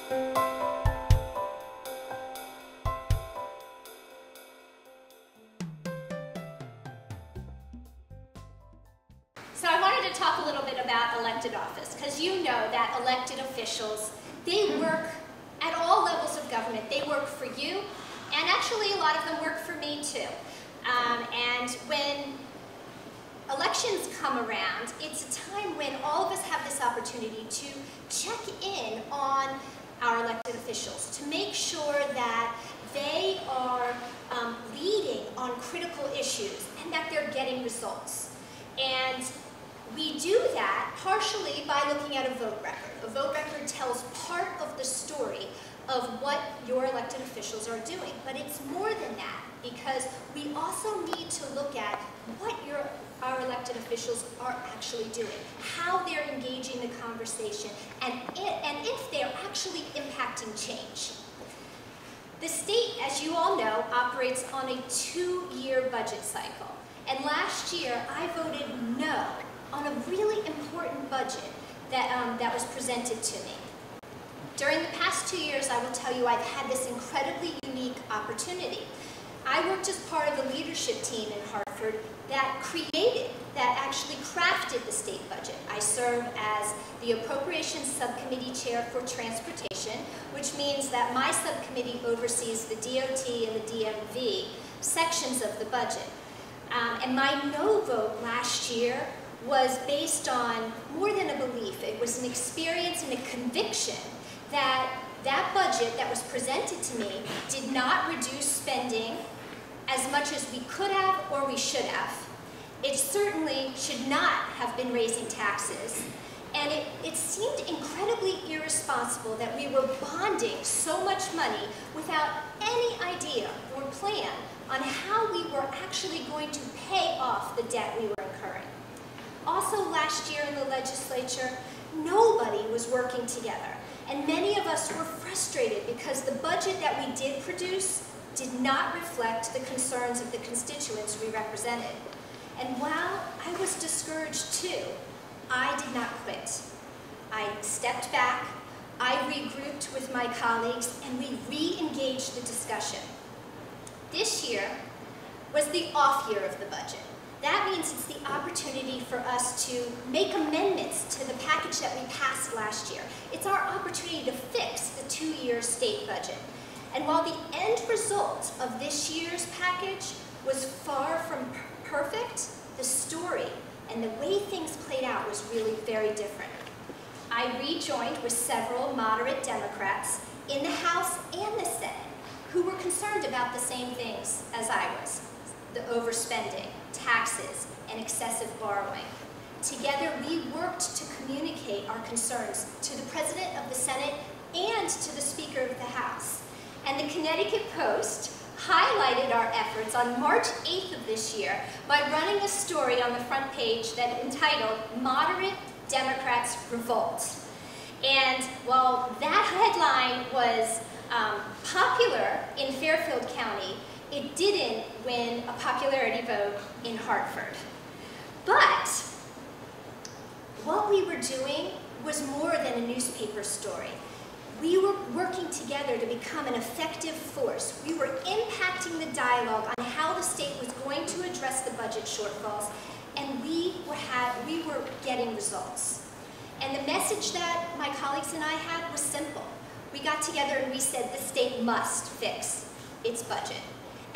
So I wanted to talk a little bit about elected office, because you know that elected officials, they work at all levels of government. They work for you, and actually a lot of them work for me too. And when elections come around, it's a time when all of us have this opportunity to check in on our elected officials, to make sure that they are leading on critical issues and that they're getting results. And we do that partially by looking at a vote record. A vote record tells part of the story of what your elected officials are doing. But it's more than that, because we also need to look at what our elected officials are actually doing, how they're engaging the conversation, and if they're actually impacting change. The state, as you all know, operates on a 2-year budget cycle. And last year, I voted no on a really important budget that was presented to me. During the past 2 years, I will tell you, I've had this incredibly unique opportunity. I worked as part of the leadership team in Hartford that actually crafted the state budget. I serve as the Appropriations Subcommittee Chair for Transportation, which means that my subcommittee oversees the DOT and the DMV sections of the budget. And my no vote last year was based on more than a belief. It was an experience and a conviction that that budget that was presented to me did not reduce spending as much as we could have or we should have. It certainly should not have been raising taxes. And it seemed incredibly irresponsible that we were bonding so much money without any idea or plan on how we were actually going to pay off the debt we were incurring. Also, last year in the legislature, nobody was working together. And many of us were frustrated because the budget that we did produce did not reflect the concerns of the constituents we represented. And while I was discouraged too, I did not quit. I stepped back, I regrouped with my colleagues, and we re-engaged the discussion. This year was the off year of the budget. That means it's the opportunity for us to make amendments to the package that we passed last year. It's our opportunity to fix the 2-year state budget. And while the end result of this year's package was far from perfect, the story and the way things played out was really very different. I rejoined with several moderate Democrats in the House and the Senate who were concerned about the same things as I was: the overspending, taxes, and excessive borrowing. Together, we worked to communicate our concerns to the President of the Senate and to the Speaker of the House. And the Connecticut Post highlighted our efforts on March 8th of this year by running a story on the front page that entitled "Moderate Democrats Revolt." And while that headline was popular in Fairfield County, it didn't win a popularity vote in Hartford. But what we were doing was more than a newspaper story. We were working together to become an effective force. We were impacting the dialogue on how the state was going to address the budget shortfalls, and we were getting results. And the message that my colleagues and I had was simple. We got together and we said the state must fix its budget,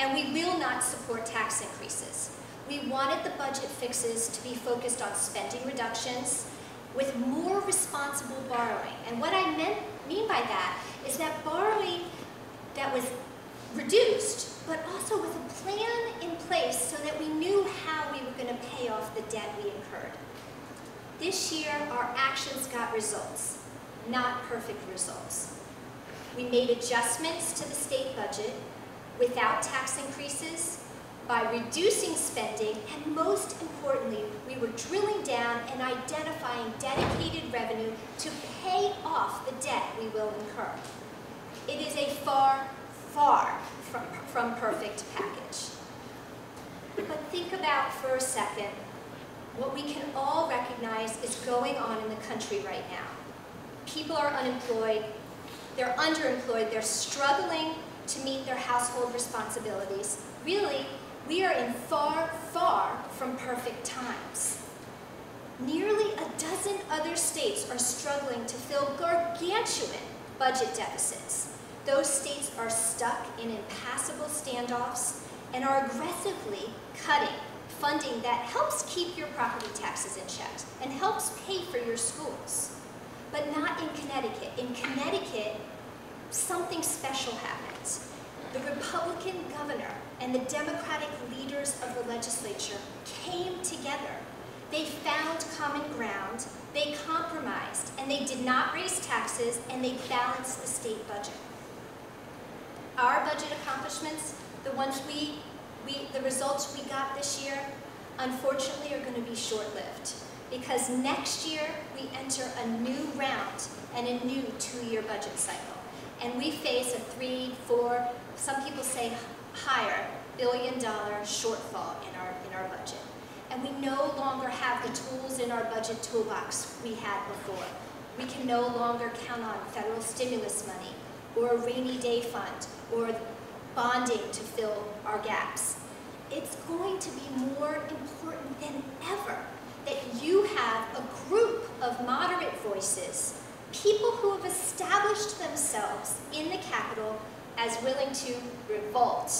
and we will not support tax increases. We wanted the budget fixes to be focused on spending reductions with more responsible borrowing. And what I mean by that is that borrowing that was reduced, but also with a plan in place so that we knew how we were going to pay off the debt we incurred. This year, our actions got results, not perfect results. We made adjustments to the state budget without tax increases, by reducing spending, and most importantly, we were drilling down and identifying dedicated revenue to pay off the debt we will incur. It is a far, far from perfect package. But think about for a second what we can all recognize is going on in the country right now. People are unemployed, they're underemployed, they're struggling to meet their household responsibilities. Really, we are in far, far from perfect times. Nearly a dozen other states are struggling to fill gargantuan budget deficits. Those states are stuck in impassable standoffs and are aggressively cutting funding that helps keep your property taxes in check and helps pay for your schools. But not in Connecticut. In Connecticut, something special happens. The Republican governor and the Democratic leaders of the legislature came together. They found common ground, they compromised, and they did not raise taxes, and they balanced the state budget. Our budget accomplishments, the results we got this year, unfortunately are going to be short-lived, because next year we enter a new round and a new 2-year budget cycle. And we face a 3, 4, some people say higher, billion-dollar shortfall in our budget. And we no longer have the tools in our budget toolbox we had before. We can no longer count on federal stimulus money, or a rainy day fund, or bonding to fill our gaps. It's going to be more important than ever that you have a group of moderate voices, people who have established themselves in the Capitol as willing to revolt,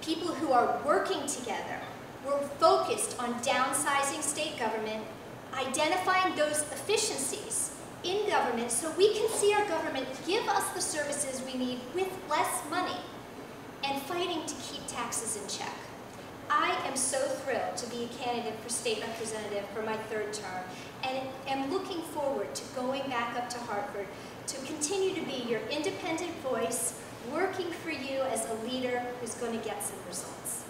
people who are working together. We're focused on downsizing state government, identifying those efficiencies in government so we can see our government give us the services we need with less money, and fighting to keep taxes in check. I am so thrilled to be a candidate for state representative for my 3rd term, and am looking forward to going back up to Hartford to continue to be your independent voice, working for you as a leader who's going to get some results.